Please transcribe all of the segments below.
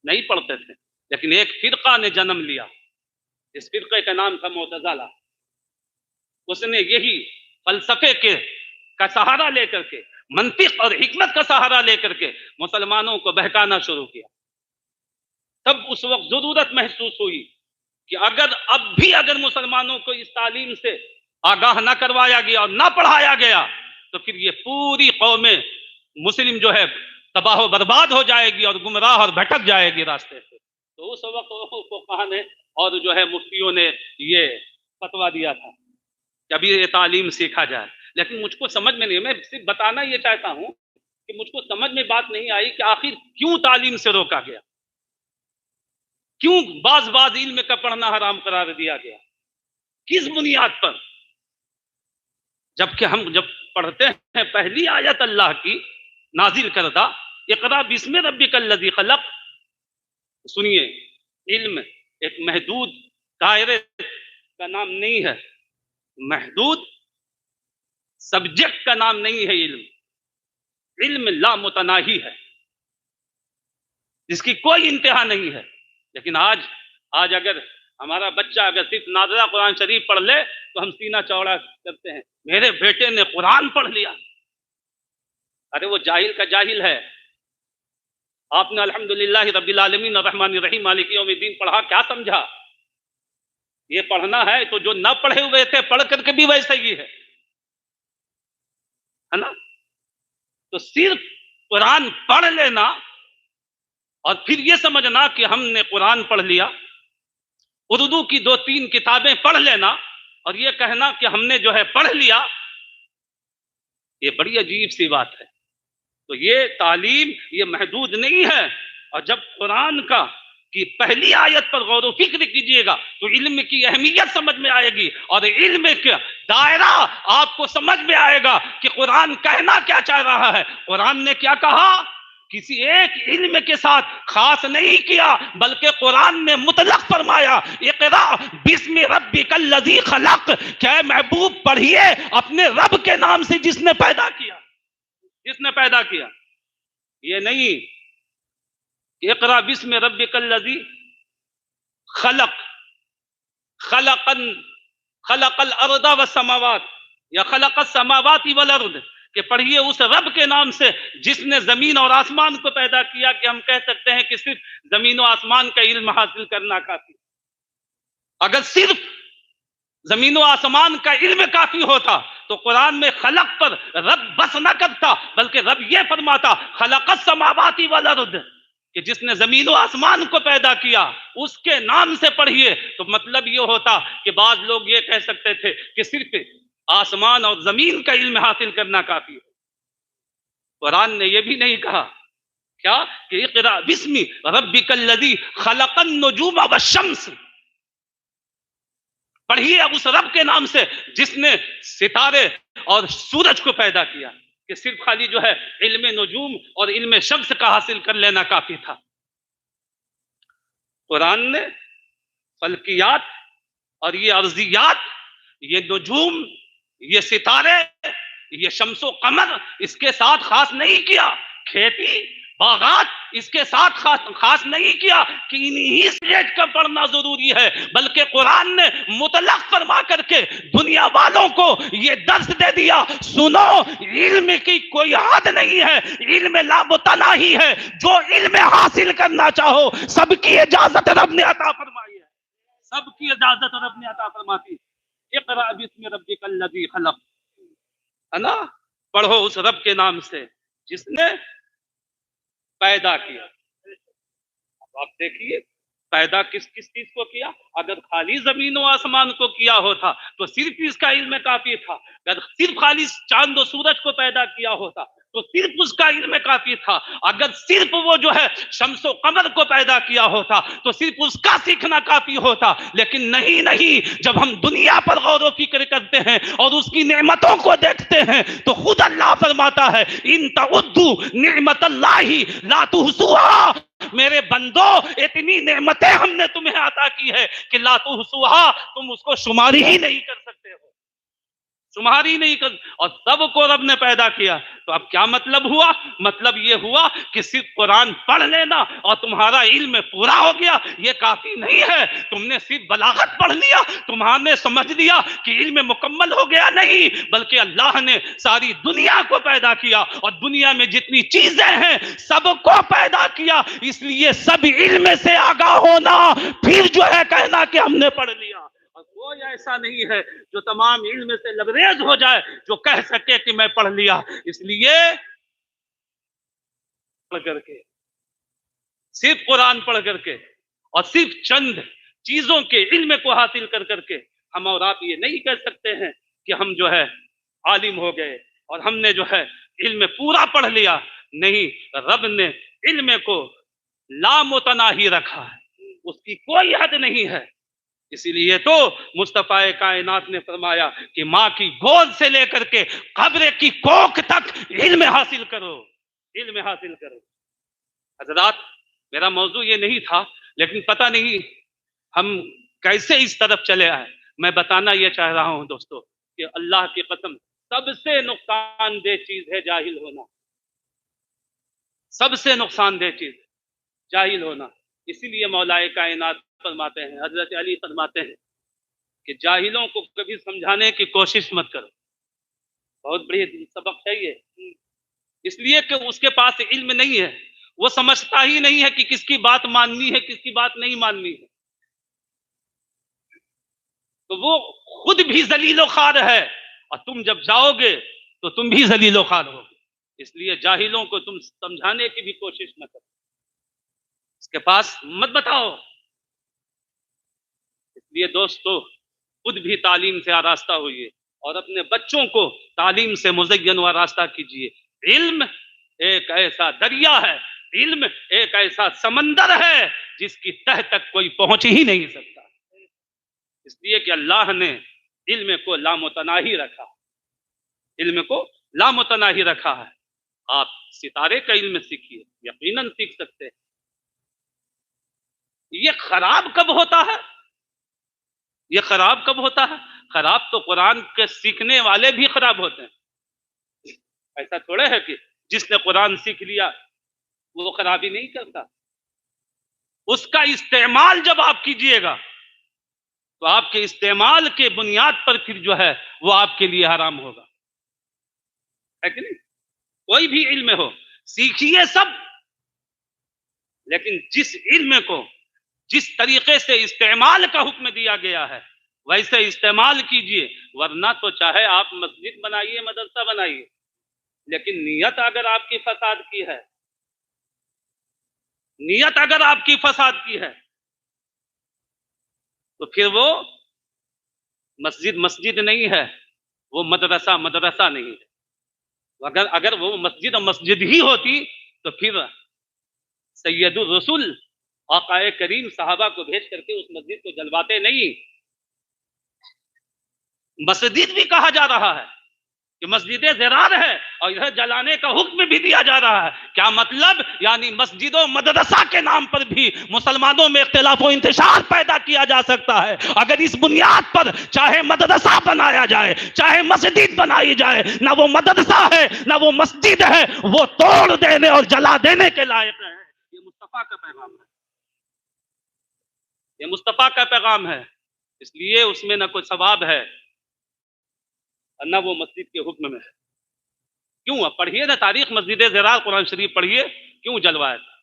نہیں پڑھتے تھے، لیکن ایک فرقہ نے جنم لیا، اس فرقے کا نام تھا معتزلہ۔ اس نے یہی فلسفے کا سہارا لے کر کے، منطق اور حکمت کا سہارا لے کر کے مسلمانوں کو بہکانا شروع کیا۔ تب اس وقت ضرورت محسوس ہوئی کہ اب بھی مسلمانوں کو اس تعلیم سے آگاہ نہ کروایا گیا اور نہ پڑھایا گیا تو پھر یہ پوری قوم مسلم جو ہے تباہ و برباد ہو جائے گی اور گمراہ اور بھٹک جائے گی راستے سے۔ تو اس وقت فقہاء نے اور جو ہے مفتیوں نے یہ فتویٰ دیا تھا کہ ابھی یہ تعلیم سیکھا جائے، لیکن مجھ کو سمجھ میں نہیں، میں صرف بتانا یہ چاہتا ہوں کہ مجھ کو سمجھ میں بات نہیں آئی کہ آخر کیوں تعلیم سے روکا گیا، کیوں بعض علم کا پڑھنا حرام قرار دیا گیا، کس بنیاد پر؟ جبکہ ہم جب پڑھتے ہیں پہلی آیت اللہ کی نازل کردہ اقرا بسم ربک الذی خلق، سنیے، علم ایک محدود دائرے کا نام نہیں ہے، محدود سبجیکٹ کا نام نہیں ہے۔ علم لا متناہی ہے، جس کی کوئی انتہا نہیں ہے۔ لیکن آج اگر ہمارا بچہ اگر صرف ناظرہ قرآن شریف پڑھ لے تو ہم سینہ چوڑا کرتے ہیں، میرے بیٹے نے قرآن پڑھ لیا۔ ارے وہ جاہل کا جاہل ہے۔ آپ نے الحمدللہ رب العالمین الرحمن الرحیم مالک یوم الدین پڑھا، کیا سمجھا؟ یہ پڑھنا ہے تو جو نہ پڑھے ہوئے تھے پڑھ کر کے بھی ویسے ہی ہے نا؟ تو صرف قرآن پڑھ لینا اور پھر یہ سمجھنا کہ ہم نے قرآن پڑھ لیا، اردو کی 2-3 کتابیں پڑھ لینا اور یہ کہنا کہ ہم نے جو ہے پڑھ لیا، یہ بڑی عجیب سی بات ہے۔ تو یہ تعلیم یہ محدود نہیں ہے، اور جب قرآن کی پہلی آیت پر غور و فکر کیجئے گا تو علم کی اہمیت سمجھ میں آئے گی، اور علم کا دائرہ آپ کو سمجھ میں آئے گا کہ قرآن کہنا کیا چاہ رہا ہے۔ قرآن نے کیا کہا؟ کسی ایک علم کے ساتھ خاص نہیں کیا، بلکہ قرآن نے مطلق فرمایا، اقرا بسم ربک الذی خلق، کہ اے محبوب پڑھیے اپنے رب کے نام سے جس نے پیدا کیا، جس نے پیدا کیا۔ یہ نہیں کہ اقرا بسم ربک الذی خلق، خلق الارض والسماوات، یا خلق السماوات والارض، کہ پڑھیے اس رب کے نام سے جس نے زمین اور آسمان کو پیدا کیا۔ کہ ہم کہہ سکتے ہیں کہ صرف زمین و آسمان کا علم حاصل کرنا کافی، اگر صرف زمین و آسمان کا علم کافی ہوتا تو قرآن میں خلق پر رب بس نہ کرتا، بلکہ رب یہ فرماتا خلق السماوات والارض، کہ جس نے زمین و آسمان کو پیدا کیا اس کے نام سے پڑھیے۔ تو مطلب یہ ہوتا کہ بعض لوگ یہ کہہ سکتے تھے کہ صرف آسمان اور زمین کا علم حاصل کرنا کافی ہے۔ قرآن نے یہ بھی نہیں کہا، کیا کہ اقرا بسم ربک الذی خلق النجوم والشمس، پڑھیے اب اس رب کے نام سے جس نے ستارے اور سورج کو پیدا کیا، کہ صرف خالی جو ہے علم نجوم اور علم شمس کا حاصل کر لینا کافی تھا۔ قرآن نے فلکیات اور یہ ارضیات، یہ نجوم، یہ ستارے، یہ شمس و قمر، اس کے ساتھ خاص نہیں کیا، کھیتی باغات اس کے ساتھ خاص نہیں کیا کہ انہی سلیٹ کا پڑھنا ضروری ہے، بلکہ قرآن نے مطلق فرما کر کے دنیا والوں کو یہ درس دے دیا، سنو علم کی کوئی حد نہیں ہے، علم لا متناہی ہے، جو علم حاصل کرنا چاہو سب کی اجازت رب نے عطا فرمائی ہے، سب کی اجازت رب نے عطا فرماتی۔ اقرأ بسم ربک الذی خلق، ہے نا؟ پڑھو اس رب کے نام سے جس نے پیدا کیا۔ آپ دیکھیے پیدا کس چیز کو کیا؟ اگر خالی زمین و آسمان کو کیا ہوتا تو صرف اس کا علم کافی تھا، اگر صرف خالی چاند و سورج کو پیدا کیا ہوتا تو صرف اس کا علم کافی تھا، اگر صرف وہ جو ہے شمس و قمر کو پیدا کیا ہوتا تو صرف اس کا سیکھنا کافی ہوتا۔ لیکن نہیں، جب ہم دنیا پر غور و فکر کرتے ہیں اور اس کی نعمتوں کو دیکھتے ہیں تو خود اللہ فرماتا ہے ان تعدوا نعمت اللہ لا تحصوها، میرے بندو اتنی نعمتیں ہم نے تمہیں عطا کی ہے کہ لا تحصوها، تم اس کو شمار ہی نہیں کر سکتے ہو۔ شمار ہی نہیں کر، اور سب کو رب نے پیدا کیا. تو اب کیا مطلب ہوا؟ مطلب یہ ہوا کہ صرف قرآن پڑھ لینا اور تمہارا علم پورا ہو گیا یہ کافی نہیں ہے. تم نے صرف بلاغت پڑھ لیا، تمہارے سمجھ لیا کہ علم مکمل ہو گیا، نہیں، بلکہ اللہ نے ساری دنیا کو پیدا کیا اور دنیا میں جتنی چیزیں ہیں سب کو پیدا کیا. اس لیے سب علم سے آگاہ ہونا، پھر جو ہے کہنا کہ ہم نے پڑھ لیا. اور کوئی ایسا نہیں ہے جو تمام علم سے لبریز ہو جائے جو کہہ سکے کہ میں پڑھ لیا. اس لیے پڑھ کر کے، صرف قرآن پڑھ کر کے اور صرف چند چیزوں کے علم کو حاصل کر کر کے ہم اور آپ یہ نہیں کہہ سکتے ہیں کہ ہم جو ہے عالم ہو گئے اور ہم نے جو ہے علم پورا پڑھ لیا. نہیں، رب نے علم کو لامتناہی رکھا ہے، اس کی کوئی حد نہیں ہے. اسی لیے تو مصطفیٰ کائنات نے فرمایا کہ ماں کی گود سے لے کر کے قبر کی کوکھ تک علم حاصل کرو، علم حاصل کرو. حضرات، میرا موضوع یہ نہیں تھا، لیکن پتہ نہیں ہم کیسے اس طرف چلے آئے. میں بتانا یہ چاہ رہا ہوں دوستو کہ اللہ کی قسم سب سے نقصان دہ چیز ہے جاہل ہونا. سب سے نقصان دہ چیز جاہل ہونا. اسی لیے مولا کائنات فرماتے ہیں، حضرت علی فرماتے ہیں کہ جاہلوں کو کبھی سمجھانے کی کوشش مت کرو. بہت بڑی سبق ہے یہ، اس لیے کہ اس کے پاس علم نہیں ہے، وہ سمجھتا ہی نہیں ہے کہ کس کی بات ماننی ہے کس کی بات نہیں ماننی ہے. تو وہ خود بھی ذلیل و خوار ہے اور تم جب جاؤ گے تو تم بھی ذلیل و خوار ہوگے. اس لیے جاہلوں کو تم سمجھانے کی بھی کوشش نہ کرو، اس کے پاس مت بتاؤ. اس لیے دوستو خود بھی تعلیم سے آراستہ ہوئیے اور اپنے بچوں کو تعلیم سے مزین و آراستہ کیجیے. علم ایک ایسا دریا ہے، علم ایک ایسا سمندر ہے جس کی تہ تک کوئی پہنچ ہی نہیں سکتا. اس لیے کہ اللہ نے علم کو لامتناہی رکھا، علم کو لامتناہی رکھا ہے. آپ ستارے کا علم سیکھیے، یقیناً سیکھ سکتے ہیں. یہ خراب کب ہوتا ہے؟ یہ خراب کب ہوتا ہے؟ خراب تو قرآن کے سیکھنے والے بھی خراب ہوتے ہیں. ایسا تھوڑے ہے کہ جس نے قرآن سیکھ لیا وہ خرابی نہیں کرتا. اس کا استعمال جب آپ کیجئے گا تو آپ کے استعمال کے بنیاد پر پھر جو ہے وہ آپ کے لیے حرام ہوگا، ہے کہ نہیں؟ کوئی بھی علم ہو سیکھیے سب، لیکن جس علم کو جس طریقے سے استعمال کا حکم دیا گیا ہے ویسے استعمال کیجئے. ورنہ تو چاہے آپ مسجد بنائیے، مدرسہ بنائیے، لیکن نیت اگر آپ کی فساد کی ہے، نیت اگر آپ کی فساد کی ہے تو پھر وہ مسجد مسجد نہیں ہے، وہ مدرسہ مدرسہ نہیں ہے. اگر وہ مسجد مسجد ہی ہوتی تو پھر سید الرسول آقا کریم صحابہ کو بھیج کر کے اس مسجد کو جلواتے نہیں. مسجد بھی کہا جا رہا ہے کہ مسجد زرار ہے اور ادھر جلانے کا حکم بھی دیا جا رہا ہے. کیا مطلب؟ یعنی مسجد و مدرسہ کے نام پر بھی مسلمانوں میں اختلاف و انتشار پیدا کیا جا سکتا ہے. اگر اس بنیاد پر چاہے مدرسہ بنایا جائے چاہے مسجد بنائی جائے، نہ وہ مدرسہ ہے نہ وہ مسجد ہے، وہ توڑ دینے اور جلا دینے کے لائق ہے. یہ مصطفیٰ کا پیغام ہے، یہ مصطفیٰ کا پیغام ہے. اس لیے اس میں نہ کوئی ثواب ہے نہ وہ مسجد کے حکم میں ہے. کیوں؟ اب پڑھیے نا تاریخ مسجد زرار، قرآن شریف پڑھیے کیوں جلوایا تھا.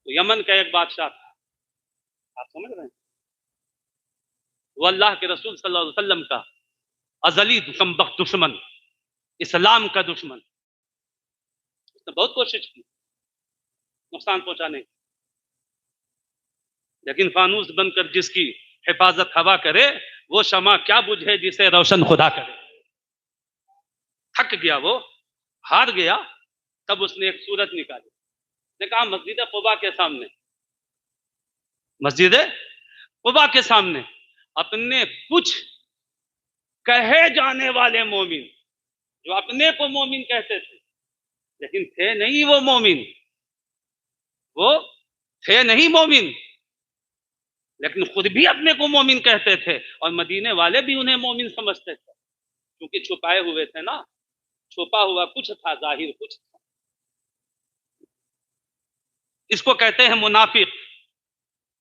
تو یمن کا ایک بادشاہ تھا، آپ سمجھ رہے ہیں، وہ اللہ کے رسول صلی اللہ علیہ وسلم کا ازلی دشمن، اسلام کا دشمن. اس نے بہت کوشش کی نقصان پہنچانے کی، لیکن فانوس بن کر جس کی حفاظت ہوا کرے وہ شمع کیا بجھے جسے روشن خدا کرے. تھک گیا، وہ ہار گیا. تب اس نے ایک صورت نکالی، نے کہا مسجد قباء کے سامنے، مسجد قباء کے سامنے اپنے کچھ کہے جانے والے مومن، جو اپنے کو مومن کہتے تھے لیکن تھے نہیں وہ مومن، وہ تھے نہیں مومن، لیکن خود بھی اپنے کو مومن کہتے تھے اور مدینے والے بھی انہیں مومن سمجھتے تھے، کیونکہ چھپائے ہوئے تھے نا، چھپا ہوا کچھ تھا، ظاہر کچھ تھا۔ اس کو کہتے ہیں منافق۔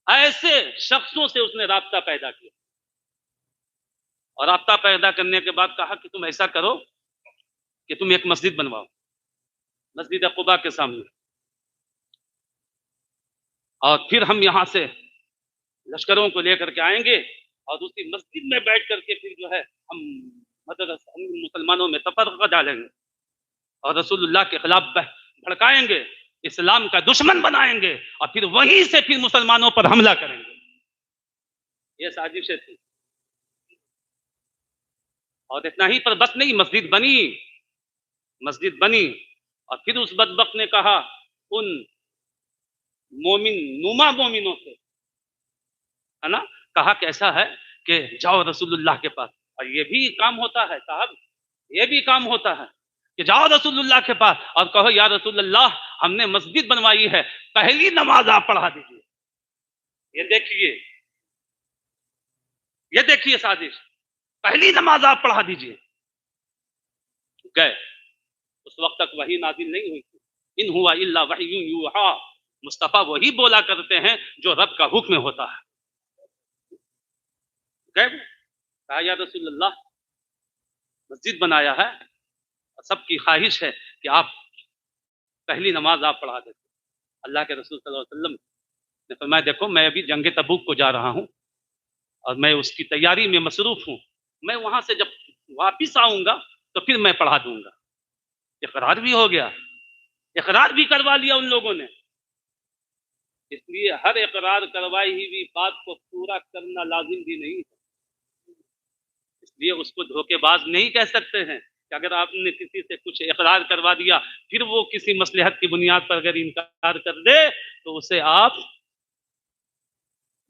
ایسے شخصوں سے اس نے رابطہ پیدا کیا، اور رابطہ پیدا کرنے کے بعد کہا کہ تم ایسا کرو کہ تم ایک مسجد بنواؤ، مسجد قباء کے سامنے، اور پھر ہم یہاں سے لشکروں کو لے کر کے آئیں گے اور اسی مسجد میں بیٹھ کر کے پھر جو ہے ہم ہم مسلمانوں میں تفرقہ ڈالیں گے اور رسول اللہ کے خلاف بھڑکائیں گے، اسلام کا دشمن بنائیں گے، اور پھر وہیں سے پھر مسلمانوں پر حملہ کریں گے۔ یہ سازشیں تھی، اور اتنا ہی پر بس نہیں، مسجد بنی، مسجد بنی، اور پھر اس بدبخت نے کہا ان مومن نما مومنوں سے، ہے نا، کہا کہ ایسا ہے کہ جاؤ رسول اللہ کے پاس، اور یہ بھی کام ہوتا ہے صاحب، یہ بھی کام ہوتا ہے کہ جاؤ رسول اللہ کے پاس اور کہو یا رسول اللہ ہم نے مسجد بنوائی ہے، پہلی نماز آپ پڑھا دیجیے۔ یہ دیکھیے سازش، پہلی نماز آپ پڑھا دیجیے۔ گئے، اس وقت تک وحی نازل نہیں ہوئی تھی، ان ہوا الا وحی یوحا، مصطفیٰ وہی بولا کرتے ہیں جو رب کا حکم ہوتا ہے۔ گئے، کہا یا رسول اللہ مسجد بنایا ہے، سب کی خواہش ہے کہ آپ پہلی نماز آپ پڑھا دیتے۔ اللہ کے رسول صلی اللہ علیہ وسلم نے فرمایا دیکھو میں ابھی جنگ تبوک کو جا رہا ہوں اور میں اس کی تیاری میں مصروف ہوں، میں وہاں سے جب واپس آؤں گا تو پھر میں پڑھا دوں گا۔ اقرار بھی ہو گیا، اقرار بھی کروا لیا ان لوگوں نے۔ اس لیے ہر اقرار کروائی ہوئی بات کو پورا کرنا لازم بھی نہیں ہے، اس لیے اس کو دھوکے باز نہیں کہہ سکتے ہیں کہ اگر آپ نے کسی سے کچھ اقرار کروا دیا پھر وہ کسی مصلحت کی بنیاد پر اگر انکار کر دے تو اسے آپ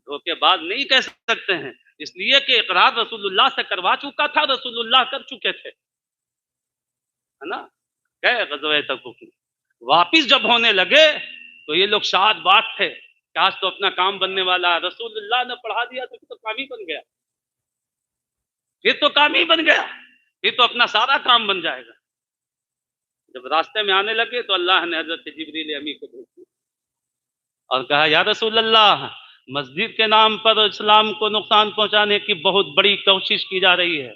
دھوکے باز نہیں کہہ سکتے ہیں، اس لیے کہ اقرار رسول اللہ سے کروا چکا تھا، رسول اللہ کر چکے تھے، ہے نا۔ گئے غزوہ تبوک، واپس جب ہونے لگے تو یہ لوگ شاد بات تھے کہ آج تو اپنا کام بننے والا، رسول اللہ نے پڑھا دیا تو کام ہی بن گیا، پھر تو کام ہی بن گیا، پھر تو اپنا سارا کام بن جائے گا۔ جب راستے میں آنے لگے تو اللہ نے حضرت جبریل امی کو بھیج دیا اور کہا یا رسول اللہ مسجد کے نام پر اسلام کو نقصان پہنچانے کی بہت بڑی کوشش کی جا رہی ہے،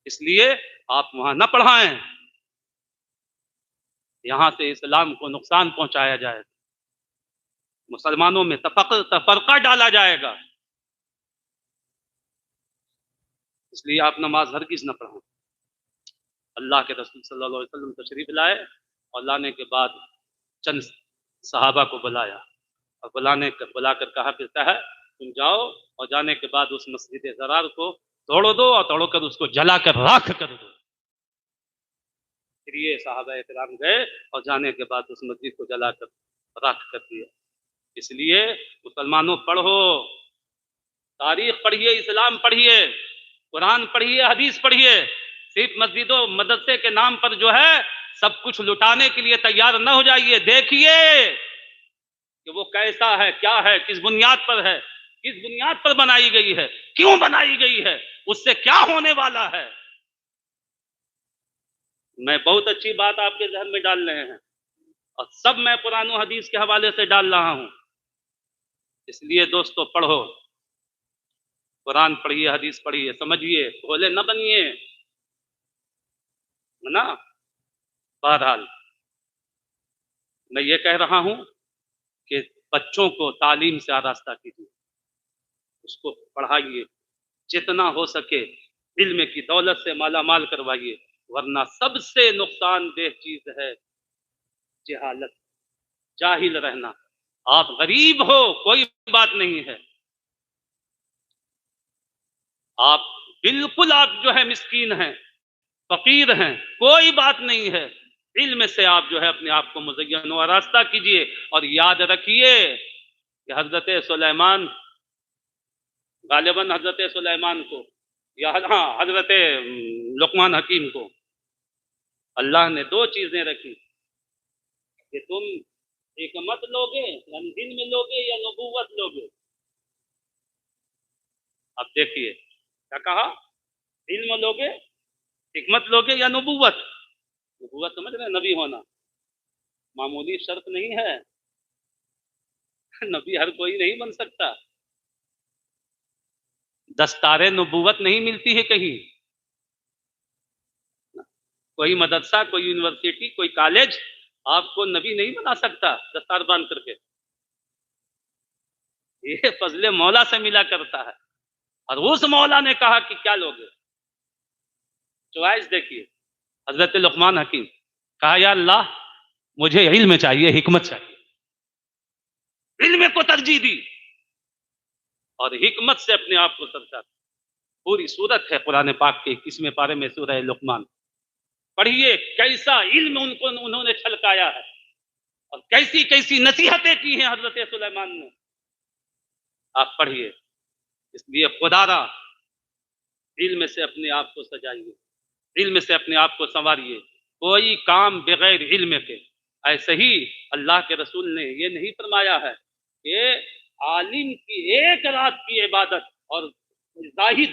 اس لیے آپ وہاں نہ پڑھائیں، یہاں سے اسلام کو نقصان پہنچایا جائے گا، مسلمانوں میں تفرقہ ڈالا جائے گا، اس لیے آپ نماز ہرگز نہ پڑھیں۔ اللہ کے رسول صلی اللہ علیہ وسلم تشریف لائے اور لانے کے بعد چند صحابہ کو بلایا اور بلا کر کہا کرتا ہے تم جاؤ اور جانے کے بعد اس مسجد زرار کو توڑ دو اور توڑ کر اس کو جلا کر راکھ کر دو۔ پھر یہ صحابہ کرام گئے اور جانے کے بعد اس مسجد کو جلا کر راکھ کر دیا۔ اس لیے مسلمانوں پڑھو، تاریخ پڑھیے، اسلام پڑھیے، قرآن پڑھیے، حدیث پڑھیے، صرف مسجد و مدرسے کے نام پر جو ہے سب کچھ لٹانے کے لیے تیار نہ ہو جائیے، دیکھیے کہ وہ کیسا ہے، کیا ہے، کس بنیاد پر ہے، کس بنیاد پر بنائی گئی ہے، کیوں بنائی گئی ہے، اس سے کیا ہونے والا ہے۔ میں بہت اچھی بات آپ کے ذہن میں ڈال رہے ہیں اور سب میں قرآن و حدیث کے حوالے سے ڈال رہا ہوں، اس لیے دوستو پڑھو، قرآن پڑھیے، حدیث پڑھیے، سمجھیے، بھولے نہ بنیے، نا۔ بہرحال میں یہ کہہ رہا ہوں کہ بچوں کو تعلیم سے آراستہ کیجیے، اس کو پڑھائیے، جتنا ہو سکے علم کی دولت سے مالا مال کروائیے، ورنہ سب سے نقصان دہ چیز ہے جہالت، جاہل رہنا۔ آپ غریب ہو کوئی بات نہیں ہے، آپ بالکل آپ جو ہے مسکین ہیں، فقیر ہیں، کوئی بات نہیں ہے، علم سے آپ جو ہے اپنے آپ کو مزین و آراستہ کیجیے، اور یاد رکھیے کہ حضرت سلیمان، غالباً حضرت سلیمان کو یا ہاں حضرت لقمان حکیم کو اللہ نے دو چیزیں رکھی کہ تم حکمت لوگے یعنی علم لوگے یا نبوت لوگے؟ اب دیکھیے کیا کہا، علم لوگے، حکمت لوگے یا نبوت؟ نبوت سمجھ رہے ہیں، نبی ہونا معمولی شرط نہیں ہے، نبی ہر کوئی نہیں بن سکتا، دستار نبوت نہیں ملتی ہے کہیں، کوئی مدرسہ، کوئی یونیورسٹی، کوئی کالج آپ کو نبی نہیں بنا سکتا دستار باندھ کر کے، یہ فضل مولا سے ملا کرتا ہے، اور اس مولا نے کہا کہ کیا لوگے؟ چوائس دیکھیے، حضرت لقمان حکیم کہا یا اللہ مجھے علم چاہیے، حکمت چاہیے، علم کو ترجیح دی اور حکمت سے اپنے آپ کو سرچا۔ پوری صورت ہے قرآن پاک کے 21ویں پارے میں سورہ لقمان، پڑھیے کیسا علم انہوں نے چھلکایا ہے اور کیسی کیسی نصیحتیں کی ہیں حضرت سلیمان نے، آپ پڑھیے۔ اس لیے خدا را علم سے اپنے آپ کو سجائیے، علم سے اپنے آپ کو سنواریے، کوئی کام بغیر علم کے، ایسے ہی اللہ کے رسول نے یہ نہیں فرمایا ہے کہ عالم کی ایک رات کی عبادت اور زاہد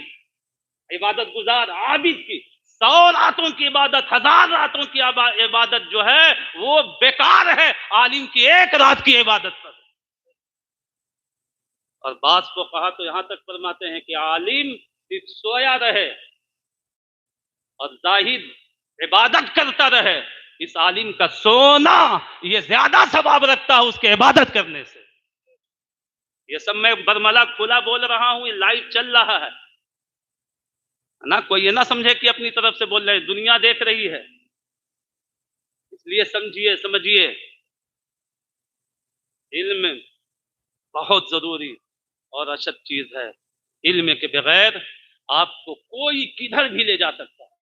عبادت گزار عابد کی 100 راتوں کی عبادت، 1000 راتوں کی عبادت جو ہے وہ بیکار ہے عالم کی ایک رات کی عبادت پر۔ اور بعض کو کہا تو یہاں تک فرماتے ہیں کہ عالم صرف سویا رہے اور زاہد عبادت کرتا رہے، اس عالم کا سونا یہ زیادہ ثواب رکھتا ہے اس کے عبادت کرنے سے۔ یہ سب میں برملا کھلا بول رہا ہوں، یہ لائیو چل رہا ہے نا، کوئی یہ نہ سمجھے کہ اپنی طرف سے بول رہے، دنیا دیکھ رہی ہے، اس لیے سمجھیے علم بہت ضروری اور اشد چیز ہے، علم کے بغیر آپ کو کوئی کدھر بھی لے جا سکتا ہے،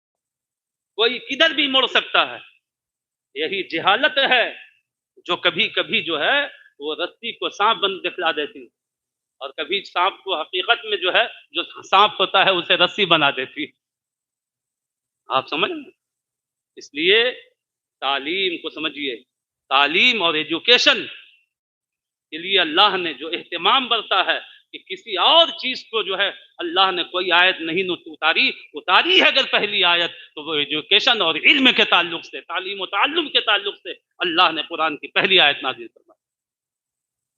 کوئی کدھر بھی موڑ سکتا ہے، یہی جہالت ہے جو کبھی کبھی جو ہے وہ رسی کو سانپ بن دکھلا دیتی، اور کبھی سانپ کو حقیقت میں جو ہے جو سانپ ہوتا ہے اسے رسی بنا دیتی، آپ سمجھ رہے ہیں؟ اس لیے تعلیم کو سمجھیے، تعلیم اور ایجوکیشن کے لیے اللہ نے جو اہتمام برتا ہے کہ کسی اور چیز کو جو ہے اللہ نے کوئی آیت نہیں اتاری ہے، اگر پہلی آیت تو وہ ایجوکیشن اور علم کے تعلق سے، تعلیم و تعلم کے تعلق سے اللہ نے قرآن کی پہلی آیت نازل فرمائی،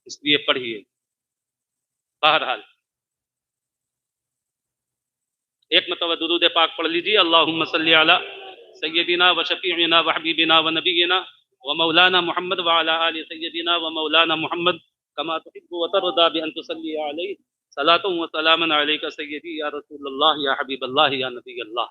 اس لیے پڑھیے۔ بہرحال ایک مرتبہ درود پاک پڑھ لیجیے، اللہم صلی علی سیدنا و شفیعنا و حبیبنا و نبینا و مولانا محمد وعلی آل سیدنا و مولانا محمد کما تحب و ترضا بان تصلی علیہ صلاۃ و سلاما علیک سیدی یا رسول اللہ یا حبیب اللہ یا نبی اللہ۔